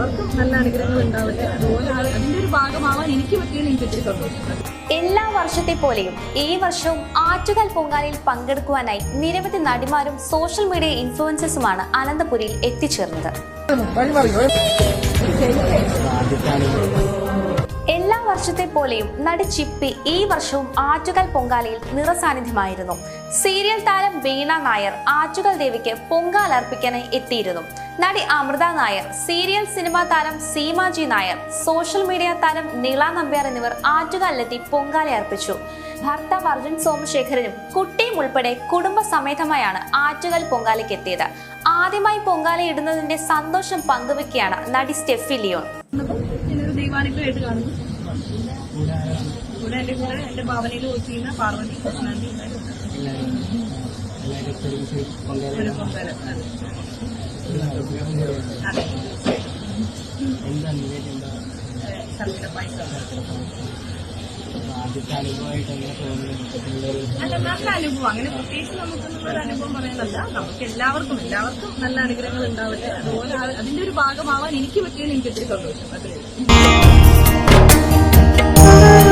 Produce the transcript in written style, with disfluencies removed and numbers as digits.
എല്ലാവർക്കും നല്ല അനുഗ്രഹങ്ങൾ ഉണ്ടാവട്ടെ. അതുപോലെ അതിന്റെ ഒരു ഭാഗമാവാൻ എനിക്ക് പറ്റിയതിൽ എനിക്ക് ഒത്തിരി സന്തോഷം. എല്ലാ വർഷത്തെ പോലെയും ഈ വർഷവും ആറ്റുകാൽ പൊങ്കാലയിൽ പങ്കെടുക്കുവാനായി നിരവധി നടിമാരും സോഷ്യൽ മീഡിയ ഇൻഫ്ലുവൻസേഴ്സുമാണ് അനന്തപുരിയിൽ എത്തിച്ചേർന്നത്. എല്ലാ വർഷത്തെ പോലെയും നടി ചിപ്പി ഈ വർഷവും ആറ്റുകാൽ പൊങ്കാലയിൽ നിറസാന്നിധ്യമായിരുന്നു. സീരിയൽ താരം വീണ നായർ ആറ്റുകാൽ ദേവിക്ക് പൊങ്കാല അർപ്പിക്കാനായി എത്തിയിരുന്നു. നടി അമൃത നായർ, സീരിയൽ സിനിമാ താരം സീമാജി നായർ, സോഷ്യൽ മീഡിയ താരം നീള നമ്പ്യാർ എന്നിവർ ആറ്റുകാലിലെത്തി പൊങ്കാല അർപ്പിച്ചു. ഭർത്താവ് അർജുൻ സോമശേഖരനും കുട്ടിയും ഉൾപ്പെടെ കുടുംബസമേതമായാണ് ആറ്റുകാൽ പൊങ്കാലയ്ക്ക് എത്തിയത്. ആദ്യമായി പൊങ്കാല ഇടുന്നതിന്റെ സന്തോഷം പങ്കുവെക്കുകയാണ് നടി സ്റ്റെഫി ലിയോൺ. ദൈവാനുഗ്രഹമായിട്ട് കാണുന്നു. കൂടെ എന്റെ ഭാവനയിൽ ചെയ്യുന്ന പാർവതി നന്ദി അല്ല, നല്ല അനുഭവം. അങ്ങനെ പ്രത്യേകിച്ച് നമുക്കൊന്നും ഒരു അനുഭവം പറയാനല്ല. നമുക്ക് എല്ലാവർക്കും നല്ല അനുഗ്രഹങ്ങൾ ഉണ്ടാവട്ടെ. അതുപോലെ അതിന്റെ ഒരു ഭാഗമാവാൻ എനിക്ക് പറ്റിയതിൽ എനിക്ക് ഒത്തിരി സന്തോഷം. അത്രേ.